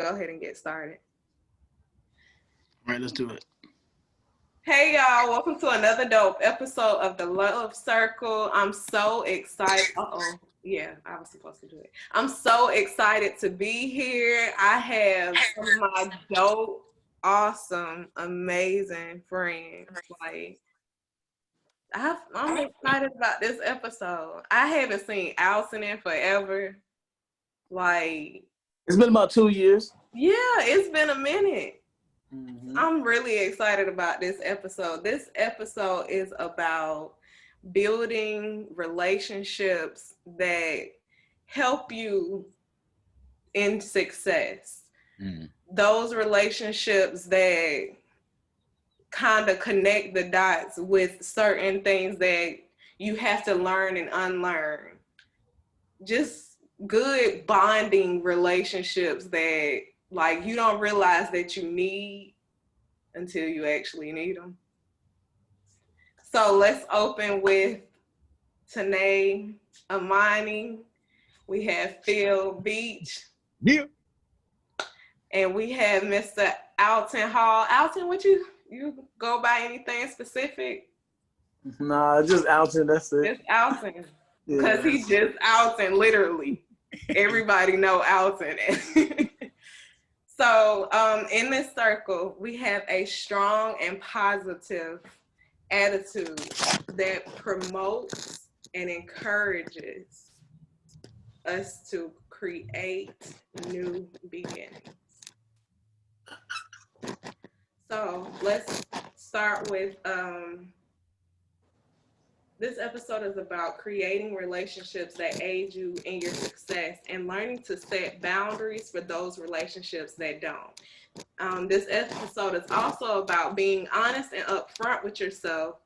go ahead and get started. All right, let's do it. Hey y'all, welcome to another dope episode of the Love Circle. I'm so excited. Yeah, I was supposed to do it. I'm so excited to be here. I have some of my dope, awesome, amazing friends. I'm excited about this episode. I haven't seen Alison in forever. It's been about 2 years. Yeah, it's been a minute. Mm-hmm. I'm really excited about this episode. This episode is about building relationships that help you in success. Those relationships that kind of connect the dots with certain things that you have to learn and unlearn. Just good bonding relationships that you don't realize that you need until you actually need them. So let's open with Tanae, Amani. We have Phil Beach. Yeah. And we have Mr. Alton Hall. Alton, what you go by anything specific? Nah, just Alton, that's it. Just Alton. Because he's just Alton, literally. Everybody know Alton. So in this circle, we have a strong and positive attitude that promotes and encourages us to create new beginnings. So let's start with this episode is about creating relationships that aid you in your success and learning to set boundaries for those relationships that don't. This episode is also about being honest and upfront with yourself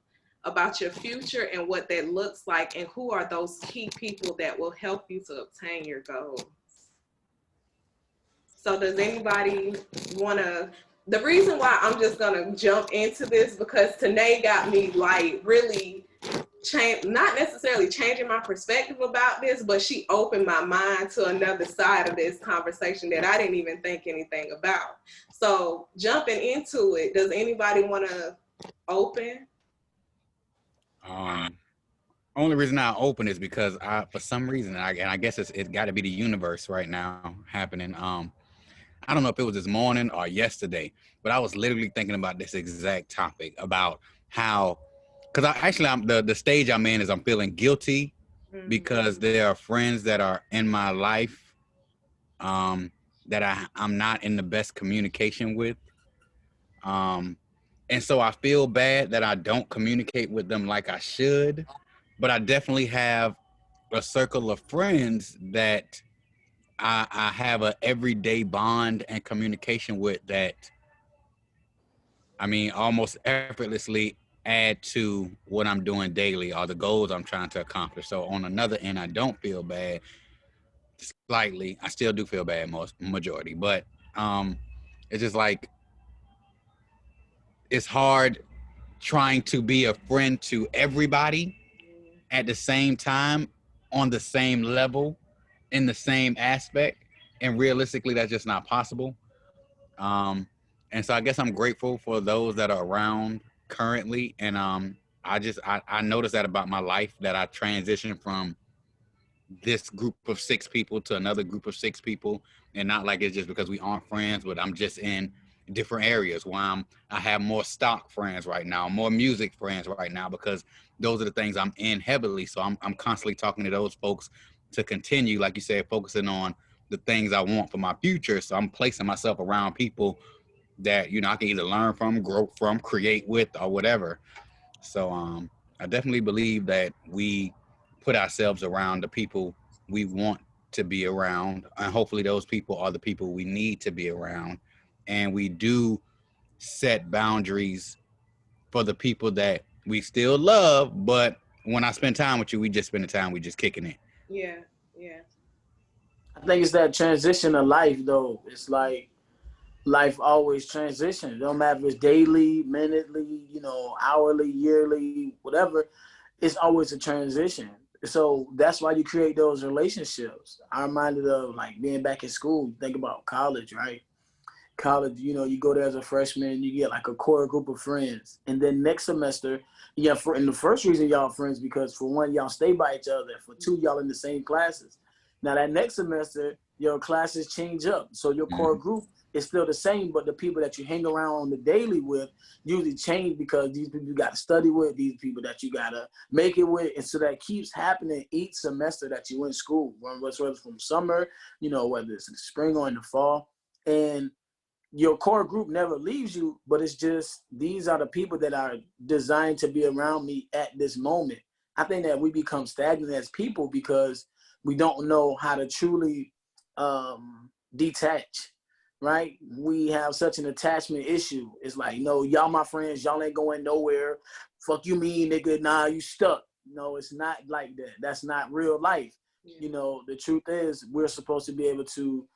about your future and what that looks like and who are those key people that will help you to obtain your goals. So does anybody want to... The reason why I'm just going to jump into this because Tanae got me really not necessarily changing my perspective about this, but she opened my mind to another side of this conversation that I didn't even think anything about. So jumping into it, does anybody want to open? Only reason I open is because for some reason, I guess it's got to be the universe right now happening. I don't know if it was this morning or yesterday, but I was literally thinking about this exact topic about how, because I'm the stage I'm in is I'm feeling guilty because there are friends that are in my life that I'm not in the best communication with. And so I feel bad that I don't communicate with them like I should, but I definitely have a circle of friends that I have a everyday bond and communication with that, I mean, almost effortlessly add to what I'm doing daily or the goals I'm trying to accomplish. So on another end, I don't feel bad slightly. I still do feel bad majority, but it's just like, it's hard trying to be a friend to everybody at the same time, on the same level, in the same aspect. And realistically, that's just not possible. And so I guess I'm grateful for those that are around currently. And I noticed that about my life, that I transitioned from this group of 6 people to another group of 6 people. And not like it's just because we aren't friends, but I'm just in different areas where I have more stock friends right now, more music friends right now, because those are the things I'm in heavily. So I'm constantly talking to those folks to continue, like you said, focusing on the things I want for my future. So I'm placing myself around people that, I can either learn from, grow from, create with, or whatever. So I definitely believe that we put ourselves around the people we want to be around, and hopefully those people are the people we need to be around. And we do set boundaries for the people that we still love, but when I spend time with you, we just spend the time, we just kicking it. Yeah. I think it's that transition of life, though. It's like life always transitions. It don't matter if it's daily, minutely, hourly, yearly, whatever. It's always a transition. So that's why you create those relationships. I'm reminded of like being back in school. Think about college, right? College, you go there as a freshman, you get like a core group of friends, and then next semester, and the first reason y'all friends because for one, y'all stay by each other. For two, y'all in the same classes. Now that next semester, your classes change up, so your core group is still the same, but the people that you hang around on the daily with usually change because these people you got to study with, these people that you got to make it with, and so that keeps happening each semester that you in school, whether it's from summer, whether it's in the spring or in the fall, and your core group never leaves you, but it's just these are the people that are designed to be around me at this moment. I think that we become stagnant as people because we don't know how to truly detach, right? We have such an attachment issue. It's like, y'all my friends, y'all ain't going nowhere. Fuck you mean, nigga, nah, you stuck. No, it's not like that. That's not real life. Yeah. The truth is we're supposed to be able to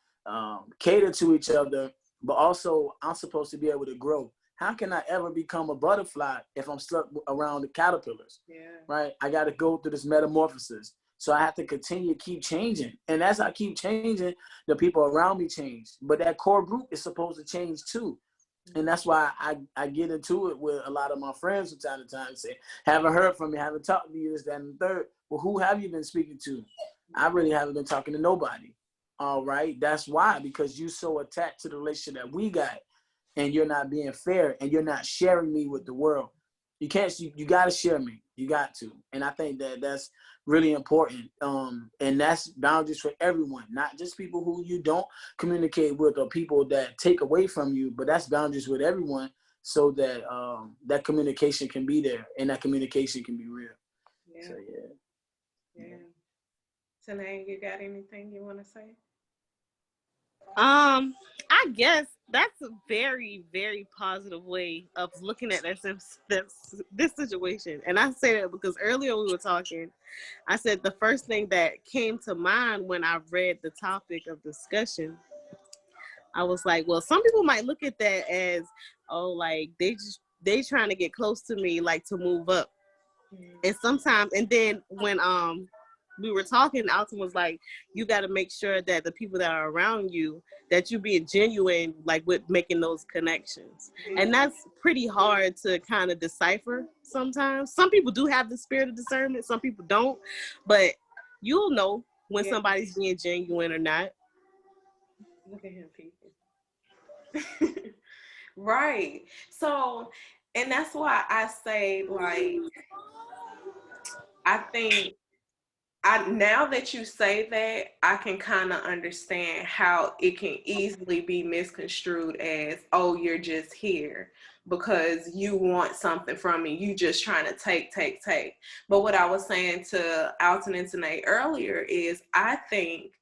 cater to each other, but also I'm supposed to be able to grow. How can I ever become a butterfly if I'm stuck around the caterpillars? Yeah. Right? I got to go through this metamorphosis. So I have to continue to keep changing. And as I keep changing, the people around me change. But that core group is supposed to change too. And that's why I get into it with a lot of my friends from time to time and say, haven't heard from me, haven't talked to you, this, that, and the third. Well, who have you been speaking to? I really haven't been talking to nobody. All right. That's why, because you're so attached to the relationship that we got and you're not being fair and you're not sharing me with the world. You can't, you got to share me. You got to. And I think that that's really important. And that's boundaries for everyone, not just people who you don't communicate with or people that take away from you, but that's boundaries with everyone so that that communication can be there and that communication can be real. Yeah. So, yeah. Tanae, you got anything you want to say? I guess that's a very, very positive way of looking at this situation. And I say that because earlier we were talking, I said the first thing that came to mind when I read the topic of discussion, I was like, well, some people might look at that as, oh, like they trying to get close to me, like to move up. And sometimes, and then when we were talking, Alton was like, you got to make sure that the people that are around you, that you being genuine, like with making those connections. And that's pretty hard to kind of decipher sometimes. Some people do have the spirit of discernment, some people don't, but you'll know when somebody's being genuine or not. Look at him, people. Right. So, and that's why I say, like, I think now that you say that, I can kind of understand how it can easily be misconstrued as, oh, you're just here because you want something from me. You just trying to take. But what I was saying to Alton and Tanae earlier is I think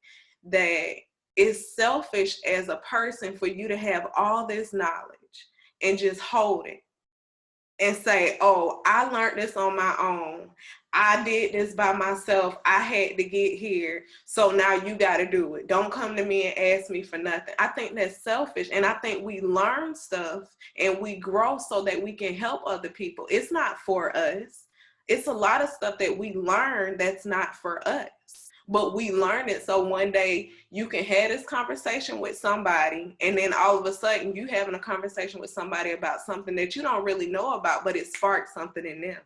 that it's selfish as a person for you to have all this knowledge and just hold it and say, oh, I learned this on my own. I did this by myself. I had to get here. So now you got to do it. Don't come to me and ask me for nothing. I think that's selfish. And I think we learn stuff and we grow so that we can help other people. It's not for us. It's a lot of stuff that we learn that's not for us. But we learn it so one day you can have this conversation with somebody and then all of a sudden you having a conversation with somebody about something that you don't really know about, but it sparked something in them.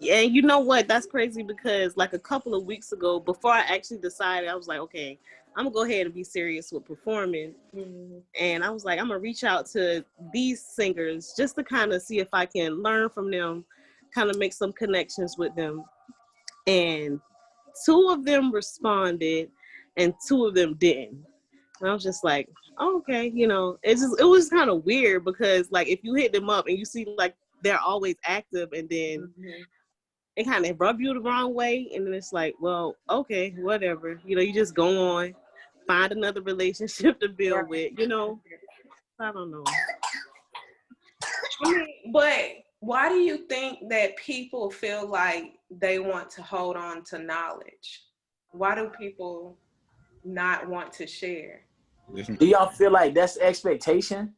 Yeah, you know what? That's crazy because like a couple of weeks ago, before I actually decided, I was like, okay, I'm gonna go ahead and be serious with performing. Mm-hmm. And I was like, I'm gonna reach out to these singers just to kind of see if I can learn from them, kind of make some connections with them. And 2 of them responded and 2 of them didn't. And I was just like, oh, okay, it was kind of weird because like if you hit them up and you see like they're always active and then it kind of rub you the wrong way, and then it's like, well, okay, whatever. You just go on, find another relationship to build with, I don't know. I mean, but why do you think that people feel like they want to hold on to knowledge? Why do people not want to share? Do y'all feel like that's expectation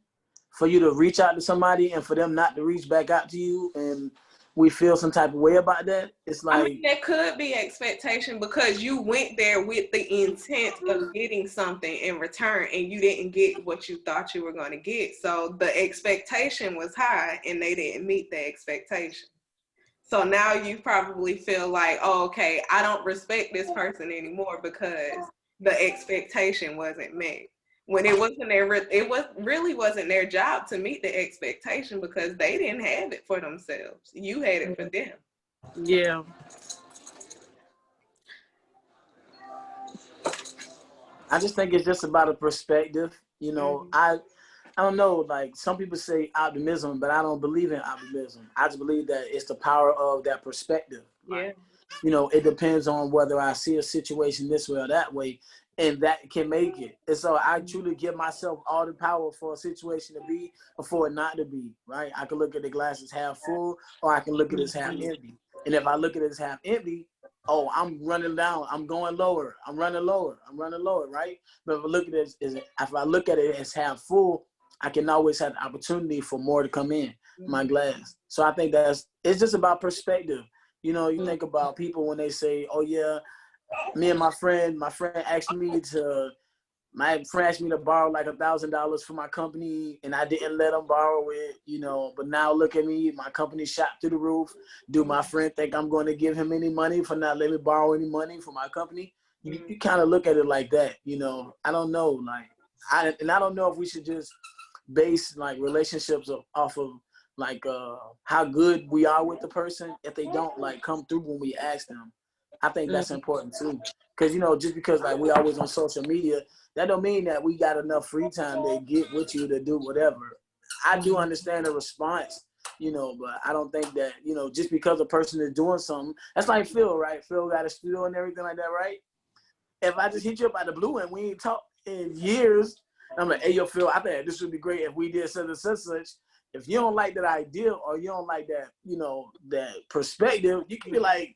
for you to reach out to somebody and for them not to reach back out to you? And we feel some type of way about that. It's I like, mean, there could be expectation because you went there with the intent of getting something in return and you didn't get what you thought you were going to get. So the expectation was high and they didn't meet the expectation. So now you probably feel like, oh, okay, I don't respect this person anymore because the expectation wasn't met. When it wasn't really wasn't their job to meet the expectation because they didn't have it for themselves. You had it for them. Yeah. I just think it's just about a perspective. You know, I don't know, like some people say optimism, but I don't believe in optimism. I just believe that it's the power of that perspective. Yeah. You know, it depends on whether I see a situation this way or that way, and that can make it. And so I truly give myself all the power for a situation to be or for it not to be, right? I can look at the glass as half full or I can look at it as half empty. And if I look at it as half empty, oh, I'm running down, I'm going lower, I'm running lower, right? But if I look at it as half full, I can always have the opportunity for more to come in my glass. So I think it's just about perspective. You know, you think about people when they say, oh yeah, my friend asked me to borrow like $1,000 for my company and I didn't let him borrow it, you know, but now look at me, my company shot through the roof. Do my friend think I'm going to give him any money for not letting me borrow any money for my company? You kind of look at it like that, you know. I don't know, like, I don't know if we should just base like relationships off of like how good we are with the person if they don't like come through when we ask them. I think that's important too, because you know, just because like we always on social media, that don't mean that we got enough free time to get with you to do whatever. I do understand the response, you know, but I don't think that, you know, just because a person is doing something, that's like Phil, right? Phil got a studio and everything like that, right? If I just hit you up out the blue and we ain't talked in years, I'm like, hey, yo, Phil, I think this would be great if we did such and such. If you don't like that idea or you don't like that, you know, that perspective, you can be like,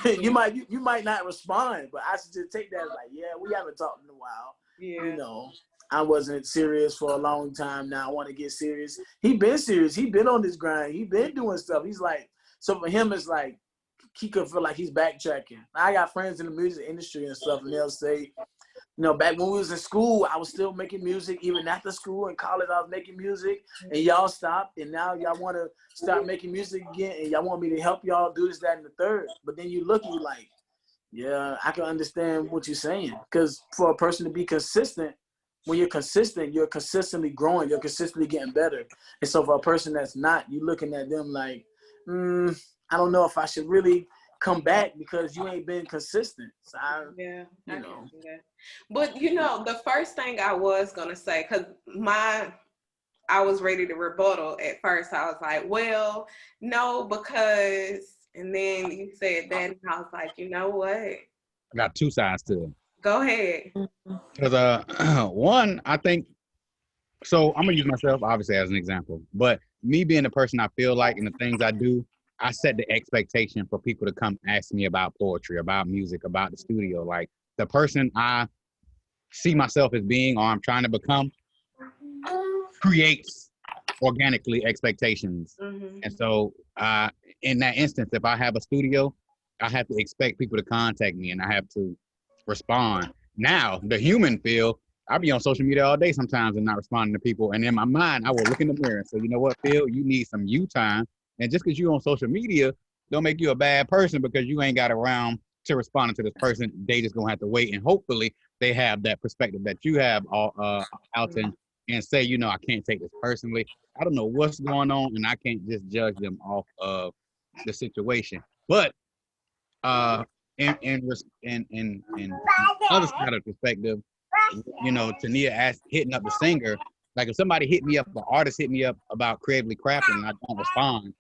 you might not respond, but I should just take that as like, yeah, we haven't talked in a while. Yeah. You know, I wasn't serious for a long time. Now I want to get serious. He been serious. He been on this grind. He been doing stuff. He's like, so for him, it's like he could feel like he's backtracking. I got friends in the music industry and stuff, and they'll say, you know, back when we was in school, I was still making music. Even after school and college, I was making music. And y'all stopped. And now y'all want to start making music again. And y'all want me to help y'all do this, that, and the third. But then you look, you like, yeah, I can understand what you're saying. Because for a person to be consistent, when you're consistent, you're consistently growing. You're consistently getting better. And so for a person that's not, you're looking at them like, I don't know if I should really come back because you ain't been consistent. So I can see that. But you know, the first thing I was gonna say, because I was ready to rebuttal at first. I was like, well, no, because, and then you said that, and I was like, you know what? I got two sides to it. Go ahead. Because one, I think, so I'm gonna use myself obviously as an example, but me being the person I feel like and the things I do, I set the expectation for people to come ask me about poetry, about music, about the studio. Like the person I see myself as being or I'm trying to become creates organically expectations. And so in that instance, if I have a studio, I have to expect people to contact me and I have to respond. Now, the human Phil, I'll be on social media all day sometimes and not responding to people. And in my mind, I will look in the mirror and say, you know what, Phil, you need some you time. And just because you're on social media, don't make you a bad person because you ain't got around to responding to this person. They just gonna have to wait, and hopefully they have that perspective that you have out and say, you know, I can't take this personally. I don't know what's going on, and I can't just judge them off of the situation. But in other side of perspective, you know, Tania hitting up the singer. Like if somebody hit me up, an artist hit me up about creatively crafting, and I don't respond.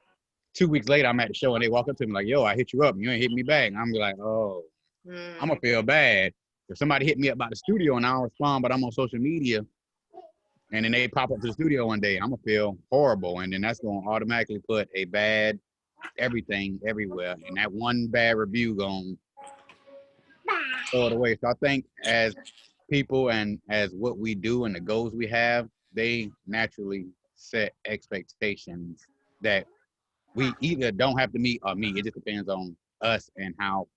2 weeks later, I'm at the show and they walk up to me like, yo, I hit you up and you ain't hit me back. And I'm be like, oh, I'm gonna feel bad. If somebody hit me up about the studio and I don't respond, but I'm on social media and then they pop up to the studio one day, I'm gonna feel horrible. And then that's gonna automatically put a bad everything everywhere. And that one bad review gonna throw it away. So I think as people and as what we do and the goals we have, they naturally set expectations that we either don't have to meet or meet. It just depends on us and how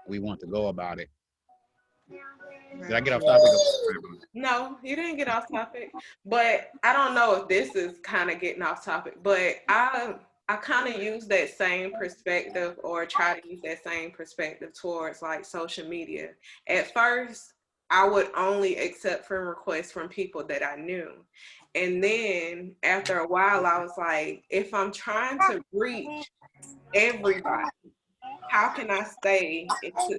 we want to go about it. Did I get off topic? No, you didn't get off topic. But I don't know if this is kind of getting off topic, but I kind of use that same perspective, or try to use that same perspective towards like social media. At first, I would only accept friend requests from people that I knew. And then after a while, I was like, if I'm trying to reach everybody, how can I stay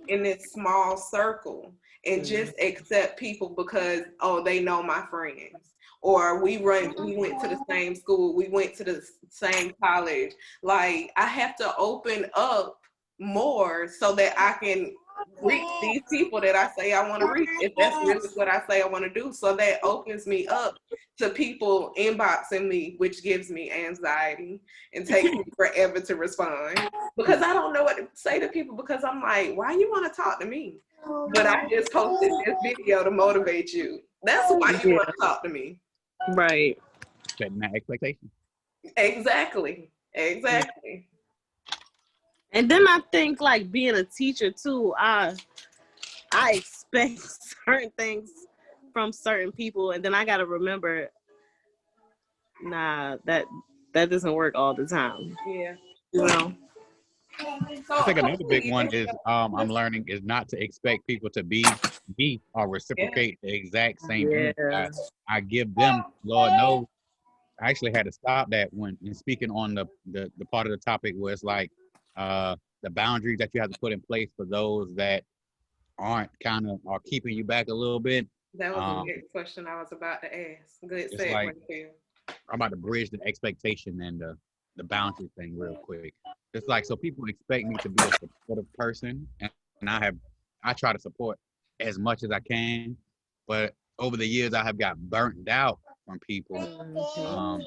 in this small circle and just accept people because, oh, they know my friends, or we went to the same school, we went to the same college. Like, I have to open up more so that I can reach these people that I say I want to reach, if that's really what I say I want to do. So that opens me up to people inboxing me, which gives me anxiety and takes me forever to respond, because I don't know what to say to people, because I'm like, why you want to talk to me? But I just posted this video to motivate you. That's why you want to talk to me. Right. Setting that expectation. Exactly. And then I think, like, being a teacher too, I expect certain things from certain people, and then I gotta remember, nah, that doesn't work all the time. Yeah. You know. I think another big one is I'm learning is not to expect people to be or reciprocate the exact same energy I give them. Lord knows, I actually had to stop that when speaking on the part of the topic where it's like the boundaries that you have to put in place for those that aren't are keeping you back a little bit. That was a good question I was about to ask. Good segue. Like, I'm about to bridge the expectation and the boundary thing real quick. It's like, so people expect me to be a supportive person, and I try to support as much as I can, but over the years I have got burnt out from people. The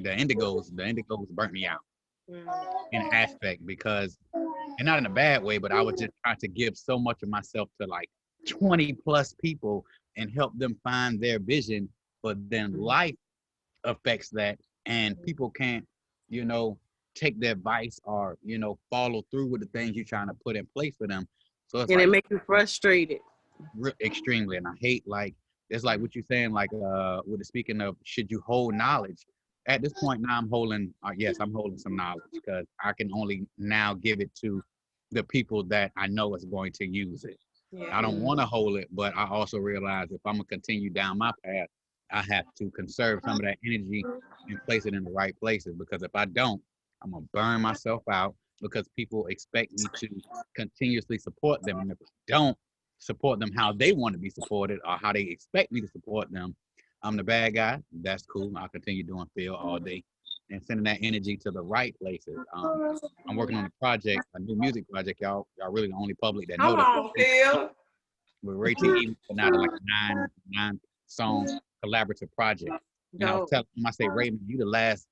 indigos burnt me out in an aspect, because, and not in a bad way, but I was just trying to give so much of myself to like 20 plus people and help them find their vision, but then life affects that, and people can't, take the advice or, follow through with the things you're trying to put in place for them. So it's, and like, it makes you frustrated. Extremely. And I hate, like, it's like what you're saying, like, with the speaking of, should you hold knowledge? At this point now, I'm holding some knowledge, because I can only now give it to the people that I know is going to use it. Yeah. I don't want to hold it, but I also realize if I'm going to continue down my path, I have to conserve some of that energy and place it in the right places, because if I don't, I'm going to burn myself out, because people expect me to continuously support them. And if I don't support them how they want to be supported or how they expect me to support them, I'm the bad guy. That's cool. I'll continue doing Phil all day and sending that energy to the right places. I'm working on a new music project. Y'all really the only public that know that. Phil. With Ray T, now like a 9-song collaborative project. And I was telling him, I say, Raymond, you the last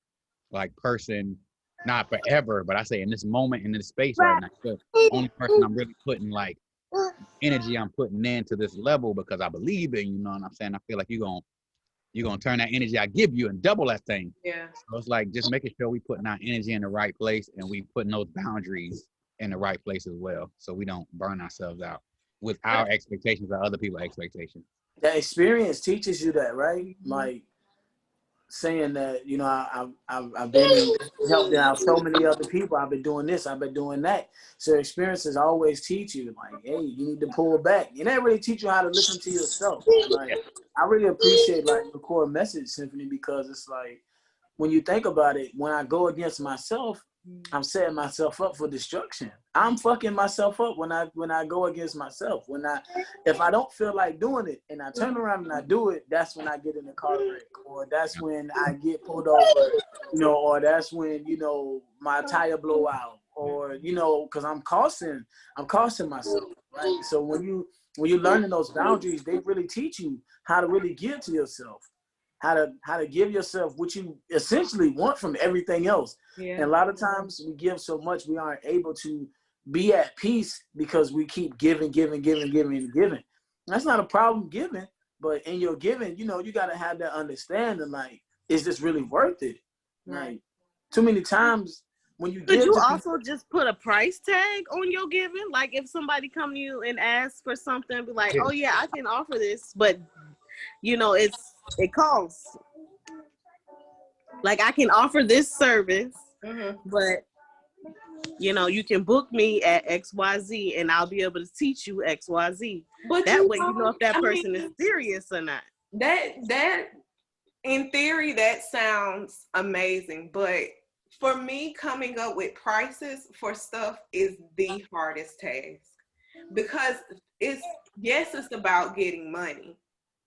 like person, not forever, but I say in this moment, in this space right now, the only person I'm really putting like energy I'm putting into this level, because I believe in, you know what I'm saying? I feel like you're gonna turn that energy I give you and double that thing. Yeah. So it's like just making sure we putting our energy in the right place, and we putting those boundaries in the right place as well, so we don't burn ourselves out with our expectations or other people's expectations. That experience teaches you that, right? Like saying that, I've been helping out so many other people. I've been doing this, I've been doing that. So experiences always teach you, like, hey, you need to pull back. And they really teach you how to listen to yourself. Like, I really appreciate like the core message, Symphony, because it's like, when you think about it, when I go against myself, I'm setting myself up for destruction. I'm fucking myself up when I go against myself. If I don't feel like doing it and I turn around and I do it, that's when I get in a car wreck, or that's when I get pulled over, or that's when, my tire blow out, or, because I'm costing myself, right? So when you're learning those boundaries, they really teach you how to really give to yourself. How to give yourself what you essentially want from everything else. Yeah. And a lot of times we give so much, we aren't able to be at peace because we keep giving. That's not a problem giving, but in your giving, you got to have that understanding, like, is this really worth it? Right. Like, too many times when you Could give you to also just put a price tag on your giving? Like if somebody come to you and ask for something, be like, oh yeah, I can offer this, but it costs. Like I can offer this service, but you can book me at XYZ and I'll be able to teach you XYZ. But that way you know if that person is serious or not. That in theory that sounds amazing, but for me, coming up with prices for stuff is the hardest task, because it's about getting money.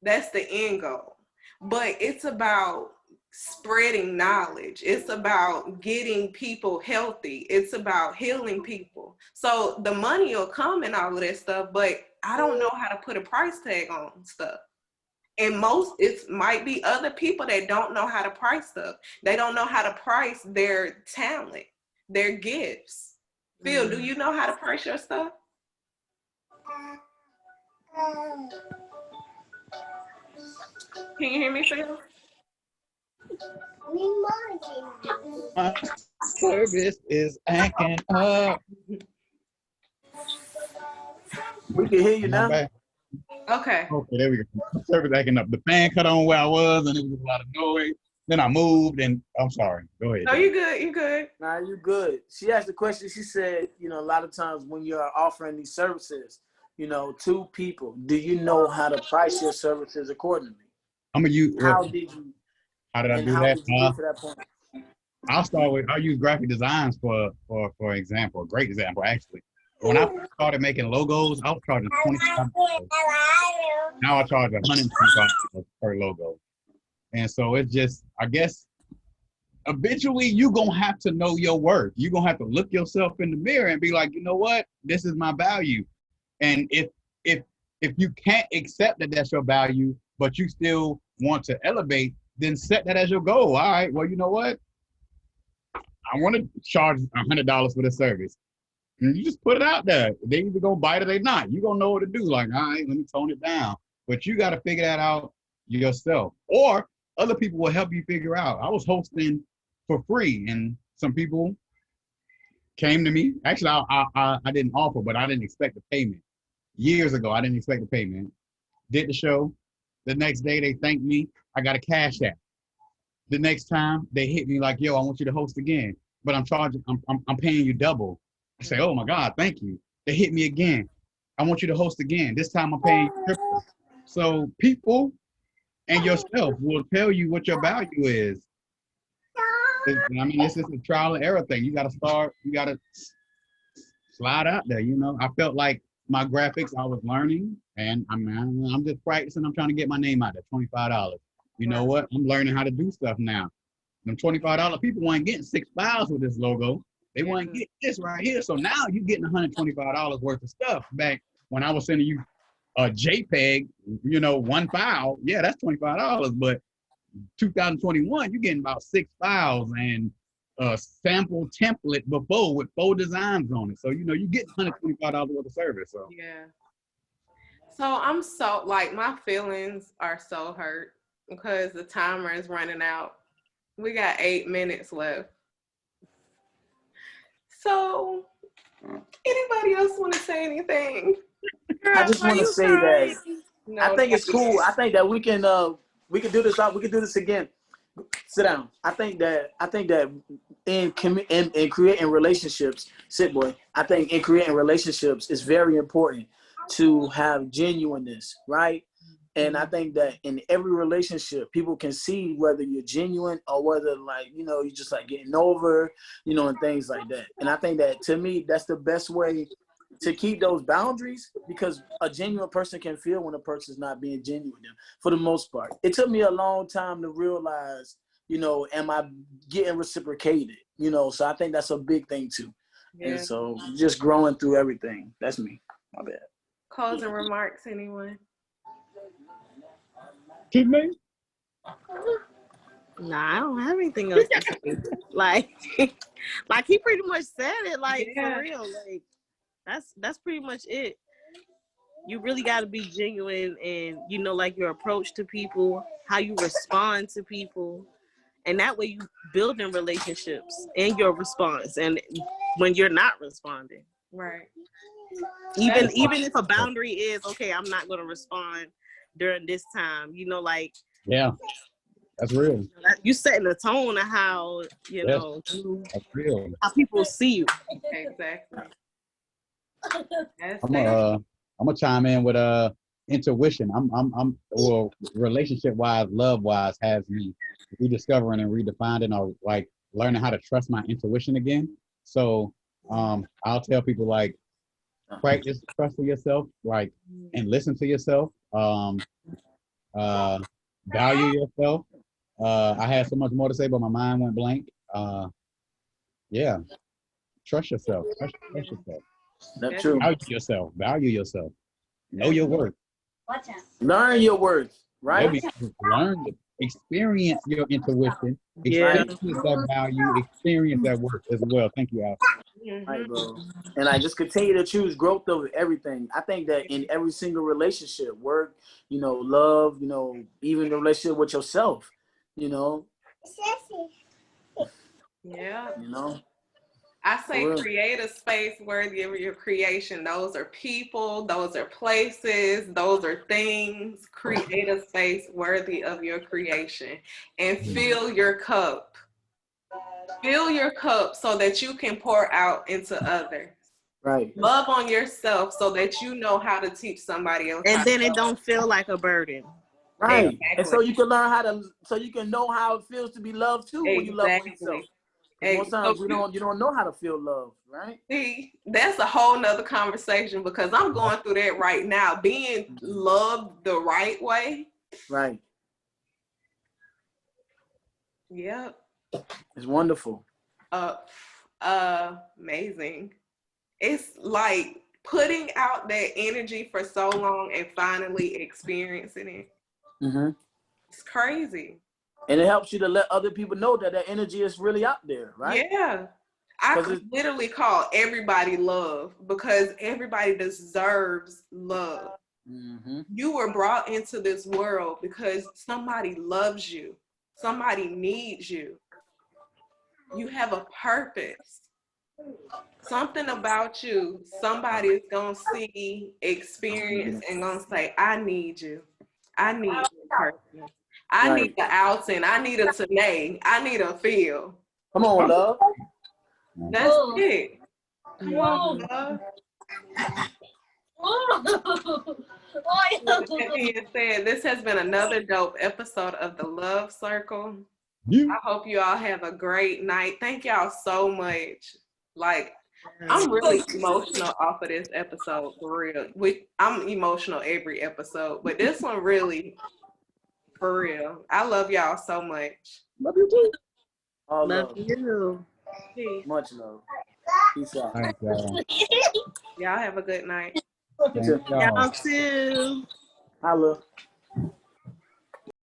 That's the end goal. But it's about spreading knowledge. It's about getting people healthy. It's about healing people. So the money will come and all of that stuff, but I don't know how to put a price tag on stuff. And it might be other people that don't know how to price stuff. They don't know how to price their talent, their gifts. Phil, do you know how to price your stuff? Can you hear me, Phil? My service is acting up. We can hear you now. Okay. Okay, there we go. My service acting up. The fan cut on where I was, and it was a lot of noise. Then I moved, and I'm sorry. Go ahead. No, you good. You good. Nah, you good. She asked the question. She said, a lot of times when you're offering these services, to people, do you know how to price your services accordingly? I'm gonna use. How did you? How did I do how that? Did you get to that point? I'll use graphic designs for example. A great example, actually. When I started making logos, I was charging $25. Now I charge $125 per logo. And so it's just, I guess, eventually you're going to have to know your worth. You're going to have to look yourself in the mirror and be like, you know what? This is my value. And if you can't accept that that's your value, but you still want to elevate, then set that as your goal. All right, well, you know what? I want to charge $100 for the service. And you just put it out there. They either gonna bite or they not. You gonna know what to do. Like, all right, let me tone it down. But you got to figure that out yourself, or other people will help you figure out. I was hosting for free, and some people came to me. Actually, I didn't offer, but I didn't expect the payment. Years ago, I didn't expect the payment. Did the show. The next day, they thanked me. I got a cash app. The next time, they hit me like, yo, I want you to host again, but I'm paying you double. I say, oh my God, thank you. They hit me again. I want you to host again. This time I'm paying you triple. So people and yourself will tell you what your value is. I mean, this is a trial and error thing. You got to slide out there. I felt like my graphics, I was learning, and I'm just practicing. I'm trying to get my name out there, $25. You know what? I'm learning how to do stuff now. Them $25 people weren't getting 6 files with this logo. They want to get this right here. So now you're getting $125 worth of stuff. Back when I was sending you a JPEG, one file, yeah, that's $25. But 2021, you're getting about 6 files and a sample template before with 4 designs on it. So, you get $125 worth of service. So yeah. So my feelings are so hurt because the timer is running out. We got 8 minutes left. So, anybody else want to say anything? I just want to say that I think it's cool. I think that we can do this. We can do this again. Sit down. I think that in creating relationships, sit boy. I think in creating relationships, it's very important to have genuineness, right? And I think that in every relationship, people can see whether you're genuine or whether you're just like getting over, and things like that. And I think that to me, that's the best way to keep those boundaries, because a genuine person can feel when a person's not being genuine with them for the most part. It took me a long time to realize, am I getting reciprocated? So I think that's a big thing too. Yeah. And so just growing through everything. That's me. My bad. Closing remarks, anyone? Keep me? Nah, I don't have anything else to say. like he pretty much said it. For real. That's pretty much it. You really got to be genuine, and your approach to people, how you respond to people, And that way you building relationships in your response and when you're not responding. Right. Even if a boundary is, okay, I'm not going to respond during this time, you know, like, Yeah, that's real. you setting the tone of how, you Yes. know, That's real. how people see you. Exactly. That's I'm it. gonna chime in with intuition. Well, relationship wise, love wise, has me rediscovering and redefining, or like learning how to trust my intuition again. So I'll tell people, like, practice trusting yourself, like, and listen to yourself. Value yourself. I had so much more to say, but my mind went blank. Yeah, trust yourself. Trust yourself. That's true. Value yourself. Value yourself. Know your worth. Learn your worth, right? Learn, experience your intuition. Yeah. Experience that value. Experience that worth as well. Thank you, Al. Right, bro. And I just continue to choose growth over everything. I think that in every single relationship, work, you know, love, you know, even the relationship with yourself, you know. Yeah. You know. I say For real. create a space worthy of your creation. Those are people, those are places, those are things. Create a space worthy of your creation and fill your cup. Fill your cup so that you can pour out into others. Right. Love on yourself so that you know how to teach somebody else. And then it don't feel like a burden. Right. Exactly. And so you can learn how to, so you can know how it feels to be loved too when you love on yourself. Most times you don't know how to feel love, right? See, that's a whole nother conversation because I'm going through that right now. Being loved the right way. Right. Yep. It's wonderful. Amazing. It's like putting out that energy for so long and finally experiencing it. Mm-hmm. It's crazy. And it helps you to let other people know that that energy is really out there, right? Yeah. I could literally call everybody love because everybody deserves love. Mm-hmm. You were brought into this world because somebody loves you. Somebody needs you. You have a purpose. Something about you, somebody is going to see, experience, and going to say, I need you. I need you, person. I need the outing. I need a Tanae. I need a feel. Come on, love. That's it. Come on, love. With that being said, this has been another dope episode of the Love Circle. I hope you all have a great night. Thank y'all so much. Like, I'm really emotional off of this episode, for real. I'm emotional every episode, but this one really, for real. I love y'all so much. Love you too. All Love love. you. Peace. Much love. Peace out. Thanks, y'all. Y'all have a good night. You too. Y'all too. Holla.